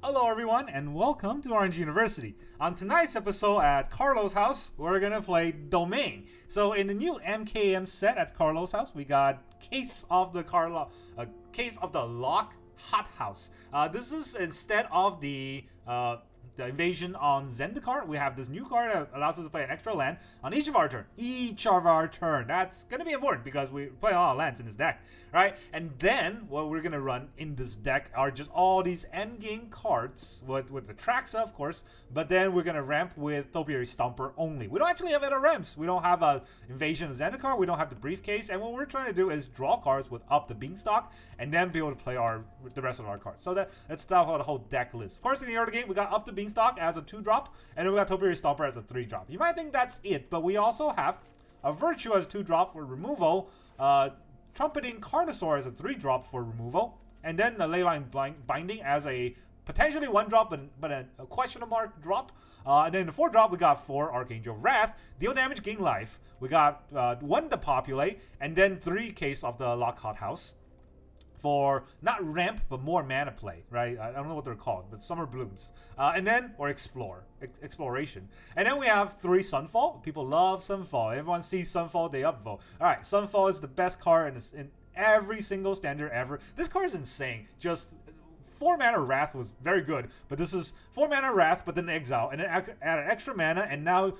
Hello everyone and welcome to Orange University. On tonight's episode at Carlo's house, we're gonna play Domain. So in the new MKM set at Carlo's house, we got Case of the Locked Hothouse. This is instead of the invasion on Zendikar. We have this new card that allows us to play an extra land on each of our turn. That's gonna be important because we play a lot of lands in this deck, right? And then what we're gonna run in this deck are just all these endgame cards with the Atraxa, of course, but then we're gonna ramp with Topiary Stomper only. We don't actually have other ramps. We don't have a invasion of Zendikar. We don't have the briefcase. And what we're trying to do is draw cards with up the beanstalk and then be able to play the rest of our cards. So that's the whole deck list. Of course, in the early game, we got up the beanstalk as a 2-drop, and then we got Topiary Stomper as a 3-drop. You might think that's it, but we also have a Virtue as a 2-drop for removal, Trumpeting Carnosaur as a 3-drop for removal, and then the Leyline Binding as a potentially 1-drop, but a question mark drop. And then the 4-drop, we got 4 Archangel of Wrath, deal damage, gain life. We got 1 Depopulate, and then 3 Case of the Locked Hothouse. For not ramp, but more mana play, right? I don't know what they're called, but summer blooms. And then, or exploration. And then we have 3 Sunfall. People love Sunfall. Everyone sees Sunfall, they upvote. Alright, Sunfall is the best card in every single standard ever. This card is insane. Just 4 mana Wrath was very good, but this is 4 mana Wrath, but then exile, and then add an extra mana, and now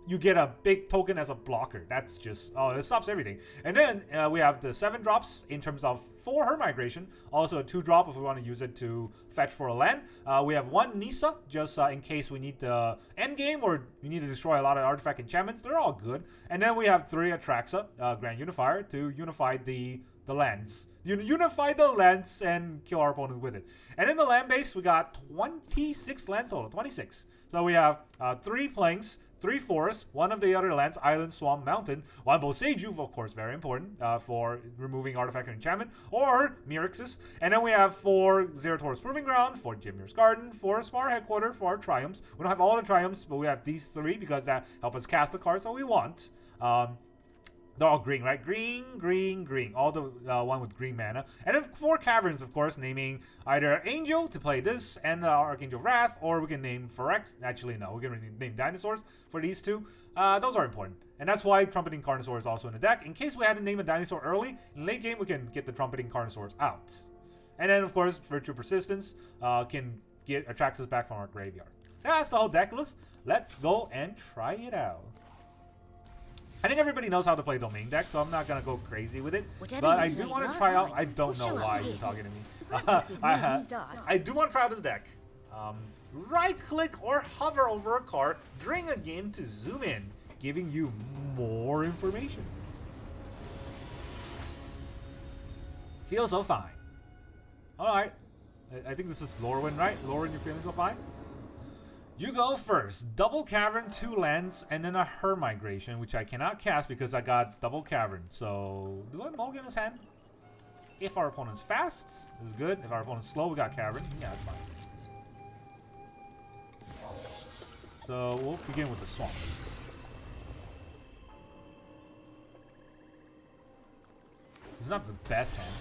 you get a big token as a blocker. That's just, it stops everything. And then we have the 7 drops in terms of 4 Her Migration, also a 2-drop if we want to use it to fetch for a land. We have 1 Nissa, just in case we need the end game or we need to destroy a lot of artifact enchantments. They're all good. And then we have 3 Atraxa, Grand Unifier, to unify the lands. Unify the lands and kill our opponent with it. And in the land base, we got 26 lands total, 26. So we have 3 plains, 3 forests, 1 of the other lands, island, swamp, mountain, 1 Boseiju, of course, very important for removing artifact and enchantment, or Mirixes. And then we have 4 Ziatora's Proving Ground, 4 Jetmir's Garden, 4 Spara Headquarter, 4 Triumphs. We don't have all the Triumphs, but we have these 3 because that help us cast the cards that we want. They're all green, right? Green, green, green. All the one with green mana. And then 4 caverns, of course, naming either Angel to play this and Archangel of Wrath, or we can name Phyrex. Actually, no, we're going to name dinosaurs for these 2. Those are important. And that's why Trumpeting Carnosaur is also in the deck. In case we had to name a dinosaur early, in late game, we can get the Trumpeting Carnosaurs out. And then, of course, Virtue Persistence can get Atraxas back from our graveyard. That's the whole deck list. Let's go and try it out. I think everybody knows how to play Domain deck, so I'm not going to go crazy with it. But I do want to try out... I don't know why you're talking to me. I do want to try out this deck. Right-click or hover over a card during a game to zoom in, giving you more information. Feels so fine. Alright. I think this is Lorwyn, right? Lorwyn, you're feeling so fine? You go first. Double Cavern, 2 lands, and then a Her Migration, which I cannot cast because I got Double Cavern. So, do I mulligan his hand? If our opponent's fast, this is good. If our opponent's slow, we got Cavern. Yeah, that's fine. So, we'll begin with the Swamp. It's not the best hand,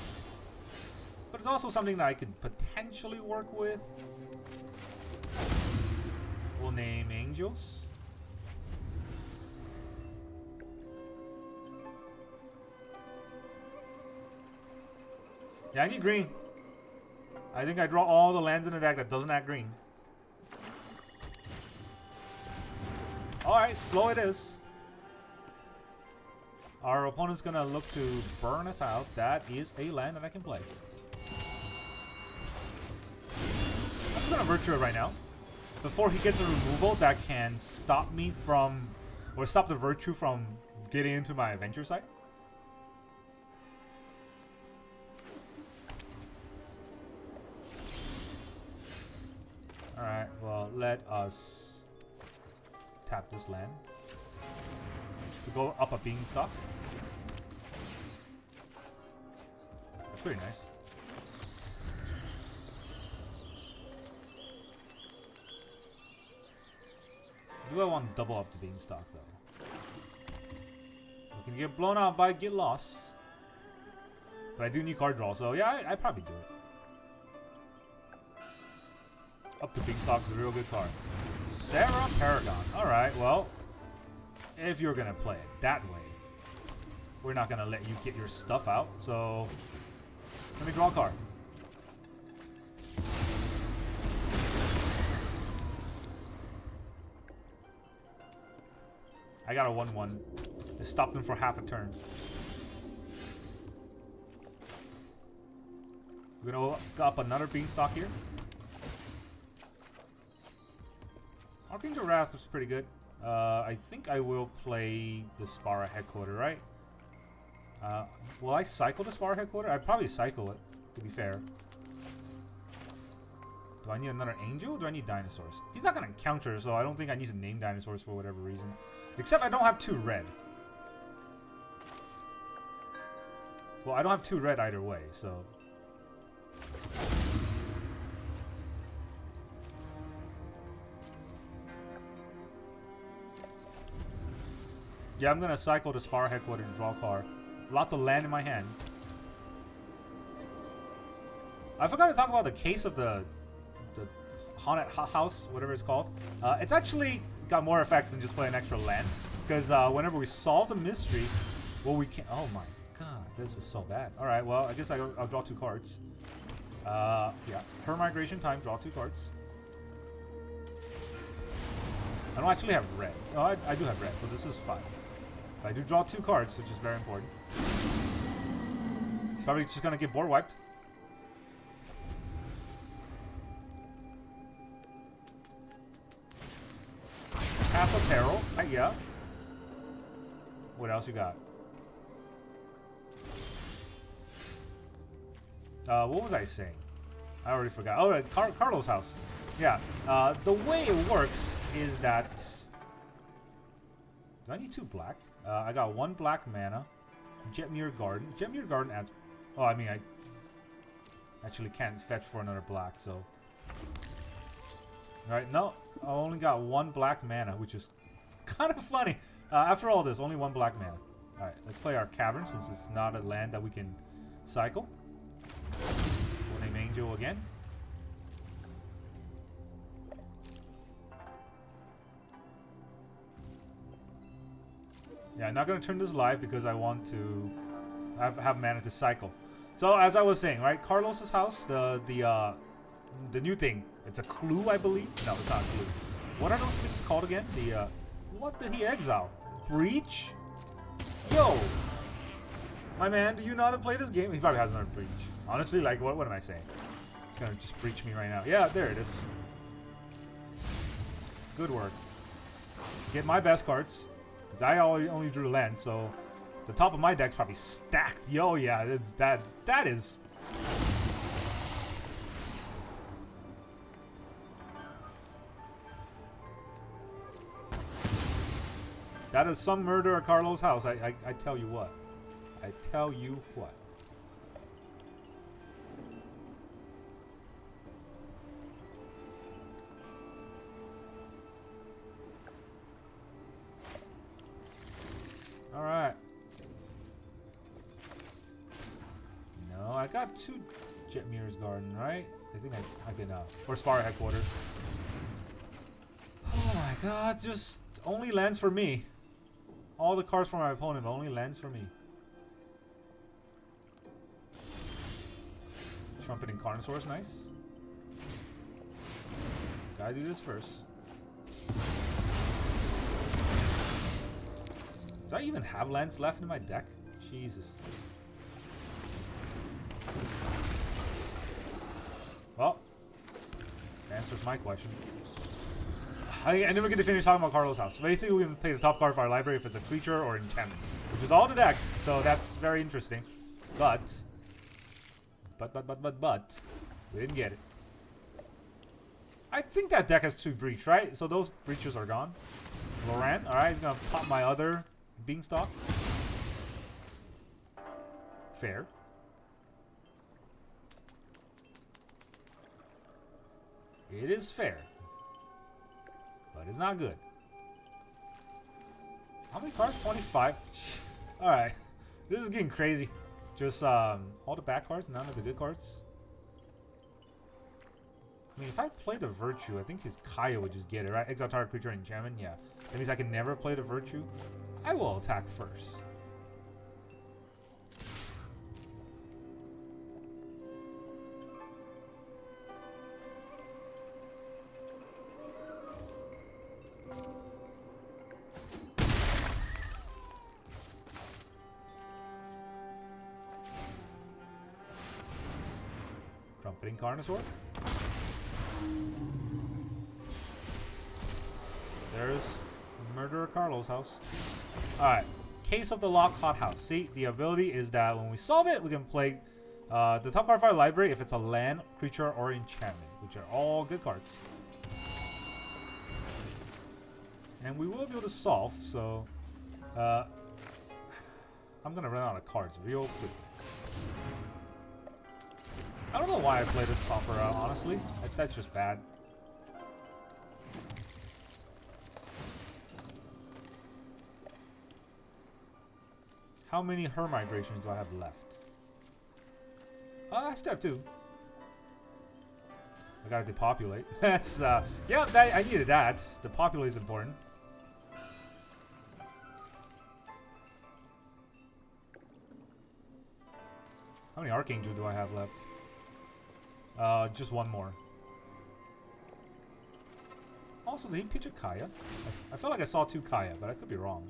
but it's also something that I could potentially work with. We'll name Angels. Yeah, I need green. I think I draw all the lands in the deck that doesn't have green. Alright, slow it is. Our opponent's gonna look to burn us out. That is a land that I can play. I'm just gonna Virtue it right now. Before he gets a removal that can stop me from, or stop the Virtue from getting into my adventure site. Alright, well, let us tap this land to go up a beanstalk. That's pretty nice. Do I want to double up the beanstalk though? We can get blown out by get lost. But I do need card draw, so yeah, I probably do it. Up to Beanstalk is a real good card. Sarah Paragon. Alright, well, if you're gonna play it that way, we're not gonna let you get your stuff out, so let me draw a card. I got a 1-1. It stopped him for half a turn. We're gonna go up another Beanstalk here. Archangel of Wrath is pretty good. I think I will play the Spara headquarter, right? Will I cycle the Spara headquarter? I'd probably cycle it, to be fair. Do I need another angel or do I need dinosaurs? He's not gonna counter, so I don't think I need to name dinosaurs for whatever reason. Except I don't have 2 red. Well, I don't have 2 red either way, so... Yeah, I'm gonna cycle the Spara headquarters to draw a card. Lots of land in my hand. I forgot to talk about the case of the Haunted House, whatever it's called. It's actually got more effects than just playing extra land. Because whenever we solve the mystery, well, we can't... Oh my god, this is so bad. Alright, well, I guess I'll draw 2 cards. Yeah, per migration time, draw 2 cards. I don't actually have red. Oh, I do have red, so this is fine. So I do draw 2 cards, which is very important. He's probably just gonna get board wiped. Half a peril, yeah. What else you got? What was I saying? I already forgot. Oh, Carlo's house. Yeah. The way it works is that... Do I need 2 black? I got 1 black mana. Jetmir Garden. Jetmir Garden adds... Oh, I mean, I actually can't fetch for another black, so... Alright, no. I only got 1 black mana, which is kind of funny. After all this, only 1 black mana. Alright, let's play our Cavern, since it's not a land that we can cycle. We'll name Angel again. Yeah, I'm not going to turn this live because I want to have mana to cycle. So, as I was saying, right? Carlos's house, the new thing. It's a clue, I believe. No, it's not a clue. What are those things called again? What did he exile? Breach? Yo! My man, do you know how to play this game? He probably has another breach. Honestly, like, what am I saying? It's gonna just breach me right now. Yeah, there it is. Good work. Get my best cards. Because I only drew land, so the top of my deck's probably stacked. Yo, yeah, it's that is... That is some murder at Carlo's house. I tell you what. I tell you what. All right. No, I got 2 Jetmir's Garden, right? I think I can or Spara headquarters. Oh my god, just only lands for me. All the cards for my opponent, but only lands for me. Trumpeting Carnosaur is nice. Gotta do this first. Do I even have lands left in my deck? Jesus. Well, answers my question. I never get to finish talking about Carlo's house. Basically, we can play the top card of our library if it's a creature or enchantment, which is all the deck. So that's very interesting. But we didn't get it. I think that deck has 2 breach, right? So those breaches are gone. Loran, all right, he's gonna pop my other Beanstalk. Fair. It is fair. But it's not good. How many cards? 25? Alright. This is getting crazy. Just all the bad cards, none of the good cards. I mean, if I play the Virtue, I think his Kaya would just get it, right? Exile target creature enchantment, yeah. That means I can never play the Virtue. I will attack first. Trumpeting Carnosaur. There's Murderer Carlo's house. Alright. Case of the Locked Hothouse. See, the ability is that when we solve it, we can play the top card of our library if it's a land, creature, or enchantment, which are all good cards. And we will be able to solve, so I'm gonna run out of cards real quickly. I don't know why I played this Stomper out, honestly. That's just bad. How many Her Migrations do I have left? I still have 2. I gotta depopulate. That's, yeah, I needed that. Depopulate is important. How many Archangel do I have left? Just 1 more. Also, did he pitch a Kaya? I felt like I saw 2 Kaya, but I could be wrong.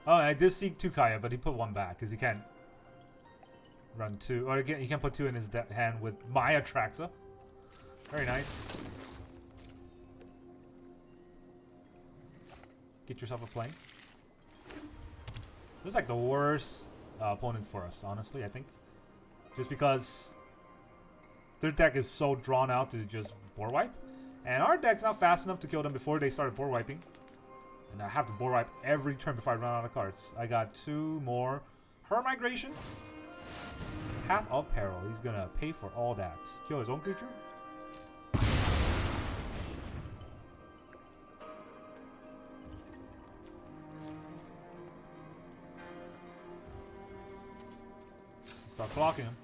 Oh, I did see 2 Kaya, but he put 1 back because he can't run 2. Or again, he can put 2 in his hand with my Atraxa. Very nice. Get yourself a plane. This is like the worst opponent for us, honestly, I think. Just because their deck is so drawn out to just board wipe. And our deck's not fast enough to kill them before they started board wiping. And I have to board wipe every turn before I run out of cards. I got 2 more. Her Migration. Path of Peril. He's gonna pay for all that. Kill his own creature. Start blocking him.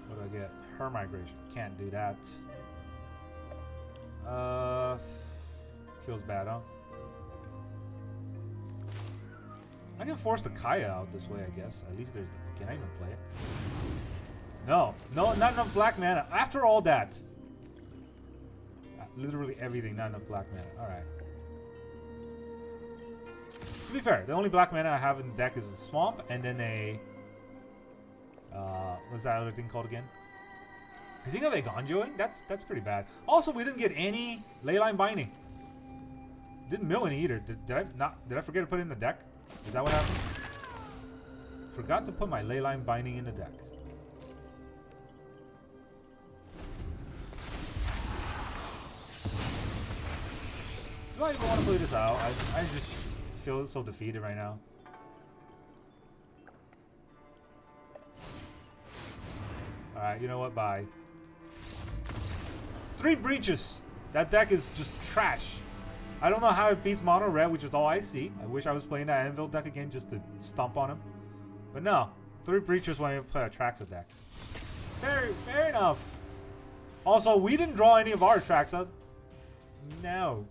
What do I get? Her Migration. Can't do that. Feels bad, huh? I can force the Kaya out this way, I guess. At least there's... Can I even play it? No. No, not enough black mana. After all that. Literally everything, not enough black mana. Alright. To be fair, the only black mana I have in the deck is a Swamp and then a... what's that other thing called again? Is he gonna be Gonjoing? That's pretty bad. Also, we didn't get any Leyline Binding. Didn't mill any either. Did I forget to put it in the deck? Is that what happened? Forgot to put my Leyline Binding in the deck. Do I even want to play this out? I just feel so defeated right now. Alright, you know what? Bye. 3 breaches! That deck is just trash. I don't know how it beats mono red, which is all I see. I wish I was playing that Anvil deck again just to stomp on him. But no. 3 breaches when I play a Atraxa deck. Fair enough. Also, we didn't draw any of our Atraxa. No.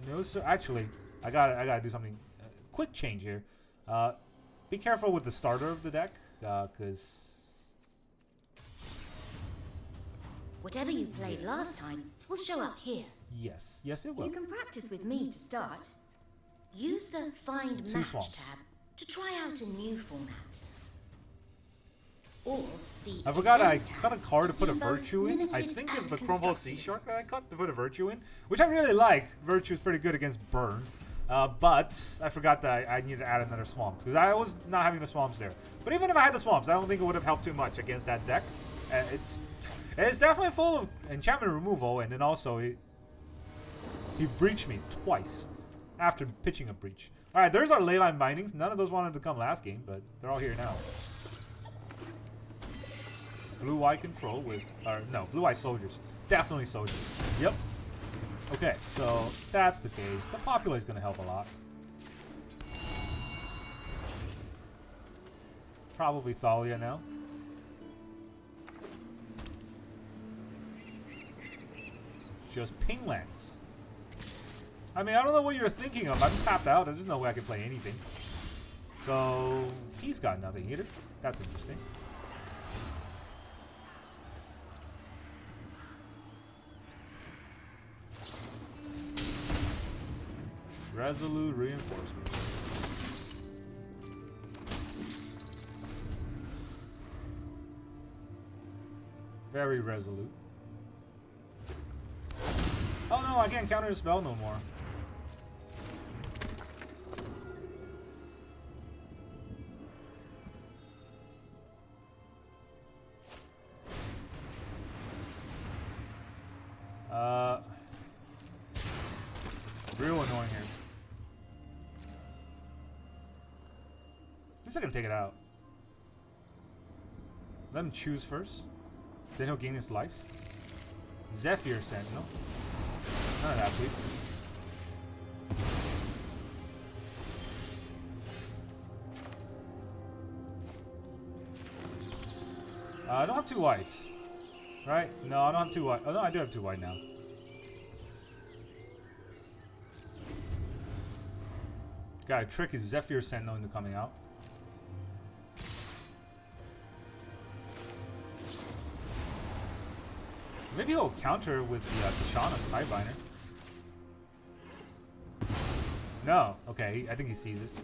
No, sir. Actually, I gotta do something. Quick change here. Be careful with the starter of the deck, because... Whatever you played last time will show up here. Yes, it will. You can practice with me to start. Use the Find Match tab to try out a new format. Or the I forgot I cut a card to put a Virtue in. I think it's the Crumble Sea Shark that I cut to put a Virtue in, which I really like. Virtue is pretty good against Burn. But I forgot that I needed to add another Swamp, because I was not having the Swamps there. But even if I had the Swamps, I don't think it would have helped too much against that deck. It's definitely full of enchantment removal, and then also he breached me twice after pitching a breach. Alright, there's our Leyline Bindings. None of those wanted to come last game, but they're all here now. Blue-Eye Control with... no, Blue-Eye Soldiers. Definitely Soldiers. Yep. Okay, so that's the case. The Popula is going to help a lot. Probably Thalia now. just ping lands. I mean, I don't know what you're thinking of. I'm tapped out. There's no way I can play anything. So he's got nothing either. That's interesting. Resolute reinforcement. Very resolute. Oh no, I can't counter the spell no more. Real annoying here. At least I can take it out. Let him choose first. Then he'll gain his life. Zephyr Sentinel. None of that, please. I don't have 2 white. Right? No, I don't have 2 white. Oh no, I do have 2 white now. Gotta trick his Zephyr Sentinel into coming out. Maybe he'll counter with the Tishana's Tidebinder. No. Okay, I think he sees it.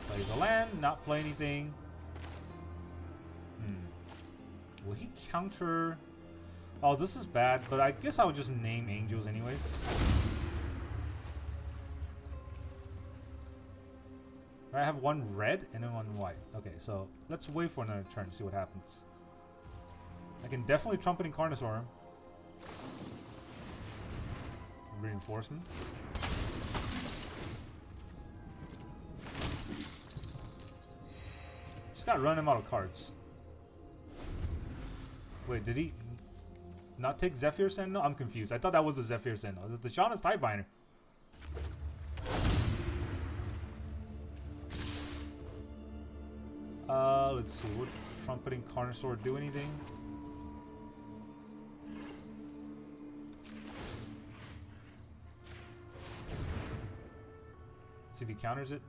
Play the land, not play anything. Will he counter? Oh, this is bad, but I guess I would just name angels anyways. I have 1 red and then 1 white. Okay, so let's wait for another turn to see what happens. I can definitely Trumpeting Carnosaur him. Reinforcement. Just gotta run him out of cards. Wait, did he not take Zephyr Sentinel? I'm confused. I thought that was a Zephyr Sentinel. It's the Shauna's Tidebinder. Let's see. Would Trumpeting Carnosaur do anything? See if he counters it.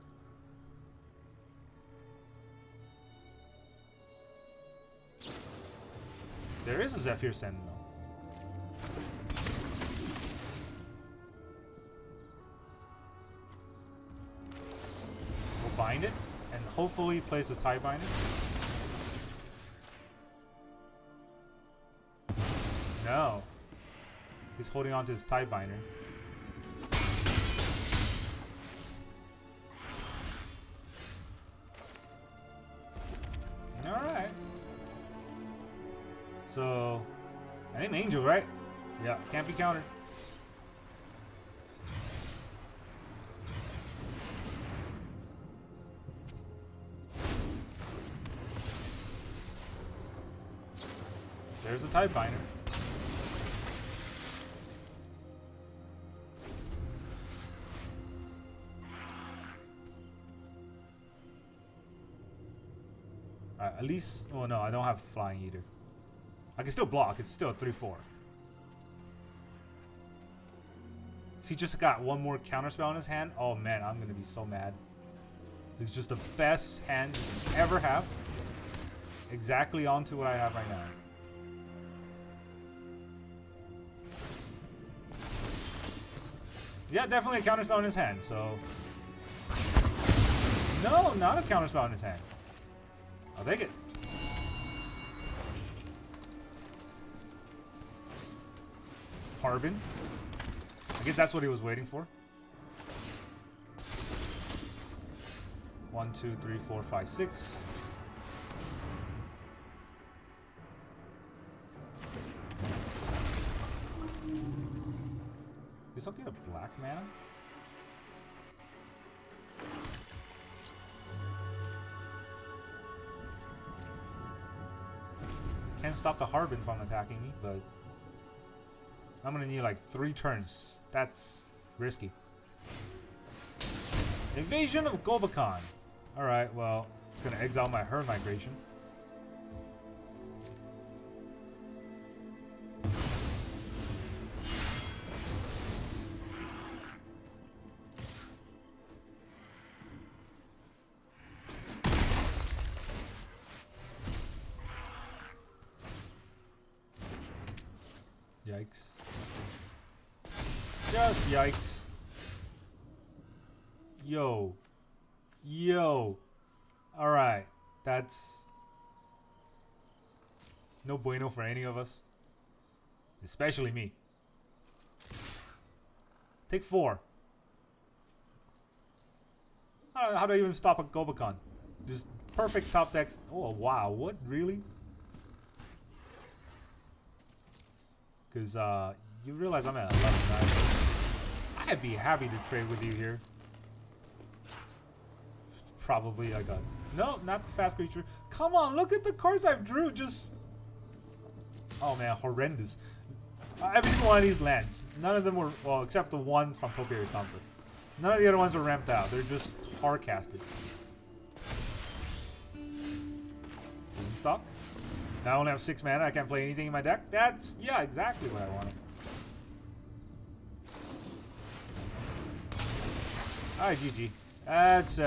There is a Zephyr Sentinel. We'll bind it and hopefully place a Tidebinder. No. He's holding on to his Tidebinder. Alright. So, I name Angel, right? Yeah, can't be countered. There's the Tidebinder. At least, oh no, I don't have flying either. I can still block. It's still a 3/4. If he just got 1 more counterspell in his hand, oh man, I'm gonna be so mad. It's just the best hand you can ever have. Exactly onto what I have right now. Yeah, definitely a counterspell in his hand, so... No, not a counterspell in his hand. I'll take it. Harbin. I guess that's what he was waiting for. 1, 2, 3, 4, 5, 6. Guess I'll get a black mana. Can't stop the Harbin from attacking me, but I'm gonna need like 3 turns. That's risky. Invasion of Golbakan. Alright, well, It's gonna exile my her migration. Yikes. Just yikes. Yo. Yo. Alright. That's no bueno for any of us. Especially me. Take 4. How do I even stop a Gobakon? Just perfect top decks. Oh, wow. What? Really? Because you realize I'm at 11-9. I'd be happy to trade with you here. Probably I got... No, not the fast creature. Come on, look at the cards I've drew. Just... Oh man, horrendous. Every single one of these lands. None of them were... Well, except the one from Topiary Stomper. None of the other ones are ramped out. They're just hard casted. Stock. Now I only have 6 mana. I can't play anything in my deck. That's, yeah, exactly what I wanted. Alright, GG. That's,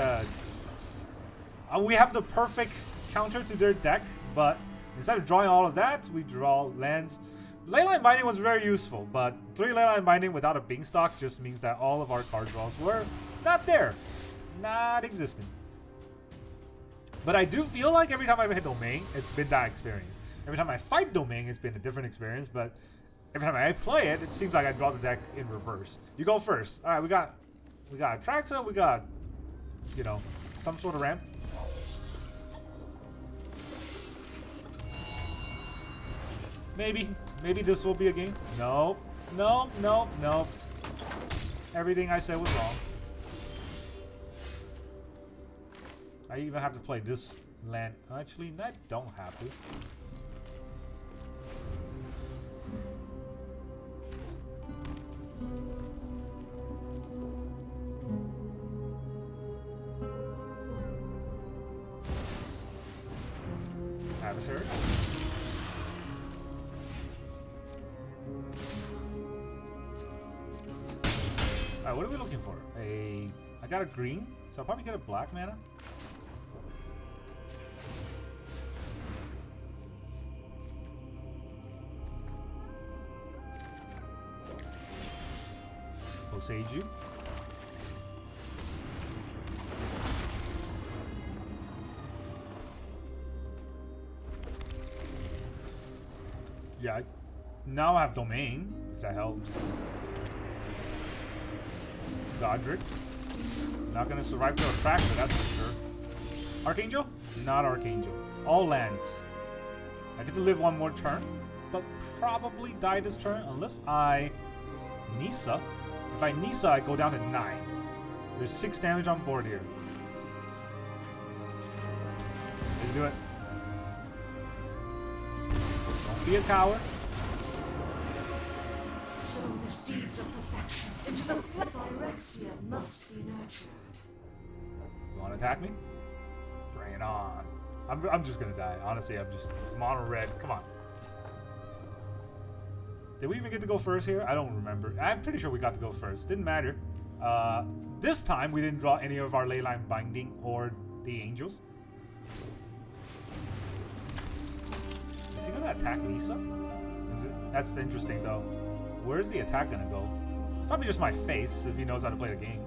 we have the perfect counter to their deck, but instead of drawing all of that, we draw lands. Leyline Binding was very useful, but 3 Leyline Binding without a Beanstalk just means that all of our card draws were not there. Not existent. But I do feel like every time I've hit Domain, it's been that experience. Every time I fight Domain, it's been a different experience, but every time I play it, it seems like I draw the deck in reverse. You go first. Alright, we got Atraxa, we got, you know, some sort of ramp. Maybe this will be a game. No. Everything I said was wrong. I even have to play this land. Actually, I don't have to. Adversary. Alright, what are we looking for? I got a green, so I'll probably get a black mana. Boseiju. Yeah, now I have Domain, if that helps. Godric. Not gonna survive to Atraxa, that's for sure. Archangel? Not Archangel. All lands. I get to live one more turn, but probably die this turn unless I Nissa. If I Nissa, I go down to 9. There's 6 damage on board here. Let's do it. Don't be a coward. Sow the seeds of perfection into the Phyrexia must be nurtured. You want to attack me? Bring it on. I'm just gonna die. Honestly, I'm just mono red. Come on. Did we even get to go first here? I don't remember. I'm pretty sure we got to go first. Didn't matter. This time we didn't draw any of our Leyline Binding or the Angels. Is he gonna attack Nissa? That's interesting though. Where's the attack gonna go? Probably just my face if he knows how to play the game.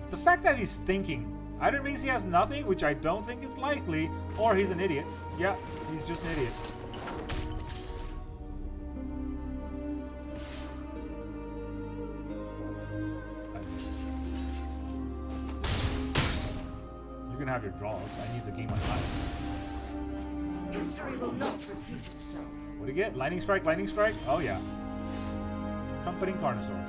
The fact that he's thinking either means he has nothing, which I don't think is likely, or he's an idiot. Yeah, he's just an idiot. You can have your draws. I need the game on time. History will not repeat itself. What do you get? Lightning Strike, Lightning Strike? Oh yeah. Trumpeting Carnosaur.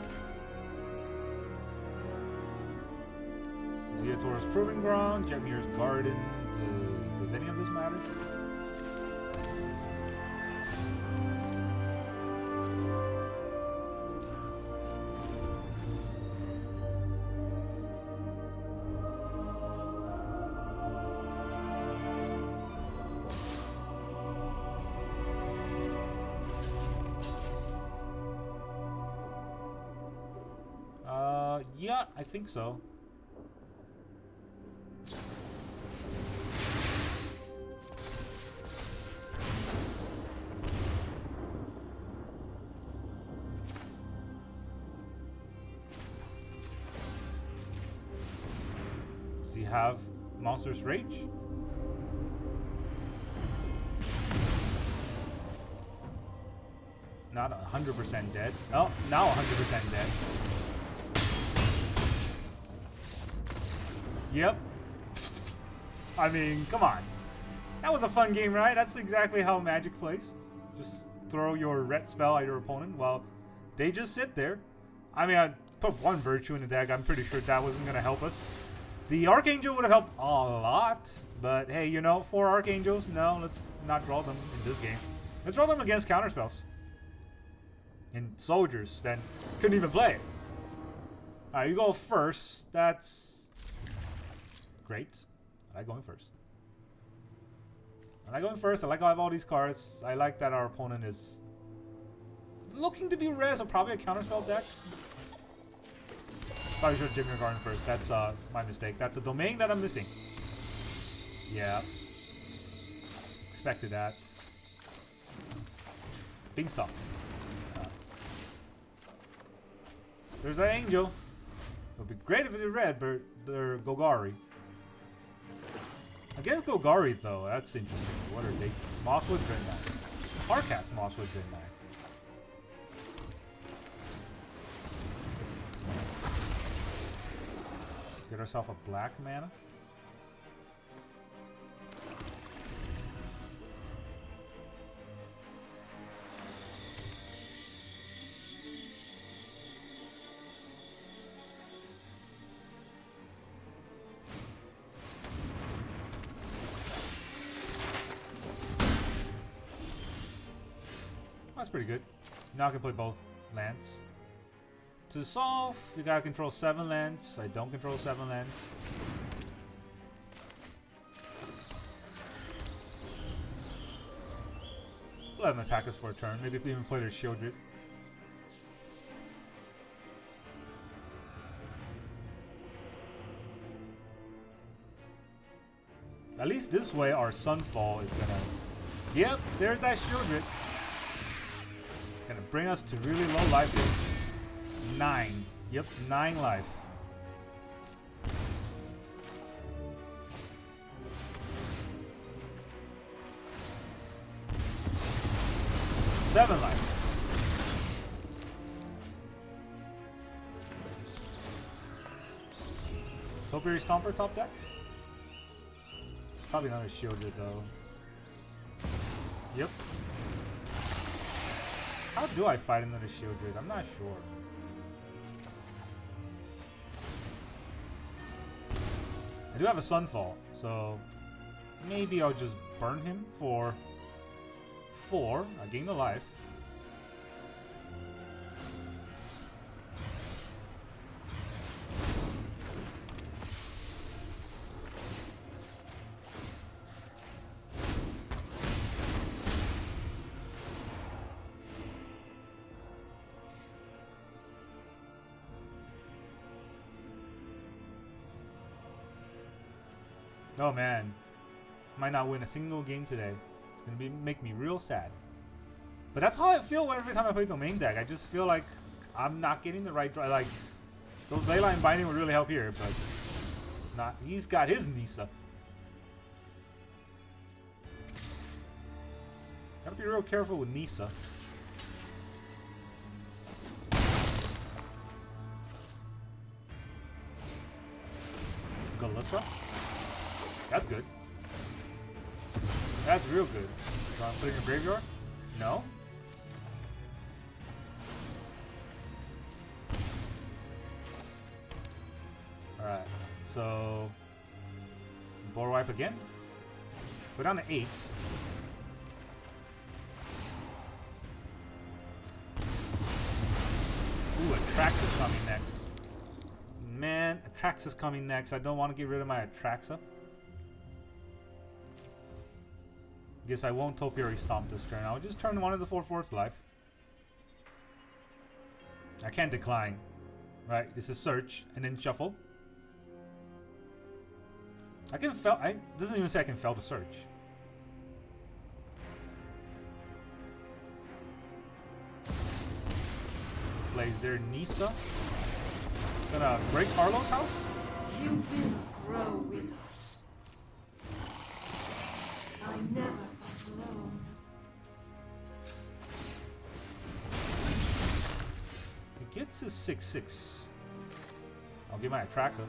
Ziatora's Proving Ground, Jetmir's Garden. Does any of this matter? Yeah, I think so. Does he have Monster's Rage? Not 100% dead. Oh, now 100% dead. Yep. I mean, come on. That was a fun game, right? That's exactly how Magic plays. Just throw your red spell at your opponent while they just sit there. I mean, I put one Virtue in the deck. I'm pretty sure that wasn't going to help us. The Archangel would have helped a lot. But hey, you know, 4 Archangels? No, let's not draw them in this game. Let's draw them against counterspells. And soldiers then couldn't even play it. Alright, you go first. That's great. I like going first. I like going first. I like how I have all these cards. I like that our opponent is looking to be res, or probably a counterspell deck. Probably should have Jetmir Garden first. That's my mistake. That's a domain that I'm missing. Yeah. Expected that. Beanstalk. There's that angel. It would be great if it's red, but they're Golgari. Against Golgari, though, that's interesting. What are they? Mosswood Dreadnought. Farcast Mosswood Dreadnought. Get ourselves a black mana. That's pretty good. Now I can play both lands. To solve, you gotta control 7 lands. I don't control 7 lands. Let them attack us for a turn. Maybe even play their Shieldred. At least this way our Sunfall is gonna... Yep, there's that Shieldred. Gonna bring us to really low life here. 9. Yep, 9 life. Seven life. Topiary Stomper top deck? It's probably not a Shieldred though. Yep. How do I fight another Shieldred? I'm not sure. I do have a Sunfall, so maybe I'll just burn him for 4. I gain the life. Oh man, might not win a single game today. It's gonna make me real sad. But that's how I feel every time I play Domain deck. I just feel like I'm not getting the right draw. Like those Leyline Binding would really help here, but it's not. He's got his Nissa. Gotta be real careful with Nissa. Galissa? That's good. That's real good. So I'm putting a graveyard? No? Alright. So board wipe again. Go down to 8. Ooh, Atraxa coming next. Man, Atraxa's coming next. I don't want to get rid of my Atraxa. Guess I won't Topiary Stomp this turn. I'll just turn one of the 4/4 life. I can't decline. Right, this is search and then shuffle. I can fail. Doesn't even say I can fail to search. Plays their Nissa. Gonna break Carlo's house. You will grow with us. I never fight alone. He gets his 6/6. I'll give my Atraxa.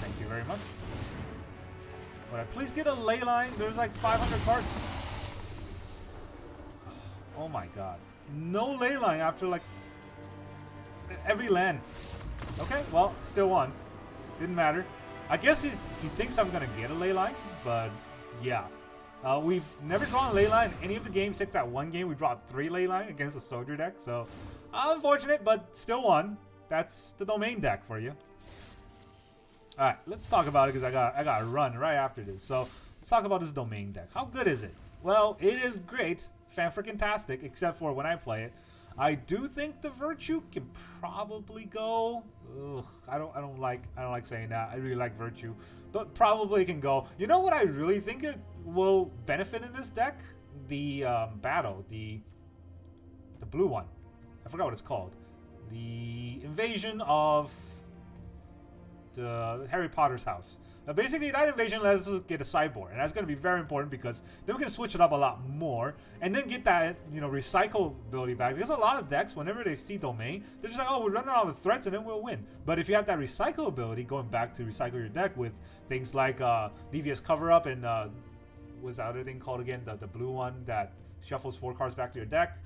Thank you very much. Would I please get a Leyline? There's like 500 cards. Oh my god. No Leyline after like every land. Okay, well, still won. Didn't matter. I guess he thinks I'm gonna get a Leyline, but yeah. We've never drawn a Leyline in any of the games except that one game we brought 3 Leyline against a soldier deck, so unfortunate, but still won. That's the Domain deck for you. Alright, let's talk about it because I got to run right after this. So, let's talk about this Domain deck. How good is it? Well, it is great. Fan-freaking-tastic, except for when I play it. I do think the Virtue can probably go. Ugh, I don't like saying that. I really like Virtue, but probably can go. You know what I really think it will benefit in this deck? The battle, the blue one. I forgot what it's called. The invasion of the Harry Potter's house. Now basically that invasion lets us get a sideboard, and that's going to be very important because then we can switch it up a lot more and then get that, you know, recycle ability back, because a lot of decks, whenever they see Domain, they're just like, oh, we're running out of threats and then we'll win. But if you have that recycle ability, going back to recycle your deck with things like Devious Cover Up and what's the other thing called again, the blue one that shuffles 4 cards back to your deck,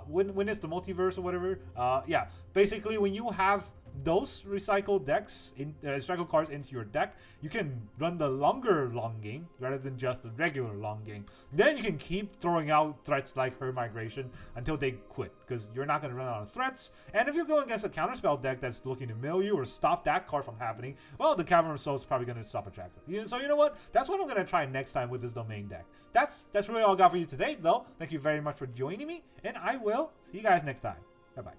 when it's the multiverse or whatever, yeah, basically when you have those recycled decks, recycled cards into your deck, you can run the longer long game rather than just the regular long game. Then you can keep throwing out threats like Her Migration until they quit, because you're not going to run out of threats. And if you're going against a counterspell deck that's looking to mill you or stop that card from happening, well, the Cavern of Souls is probably going to stop Atraxa. So you know what? That's what I'm going to try next time with this Domain deck. That's really all I got for you today, though. Thank you very much for joining me, and I will see you guys next time. Bye-bye.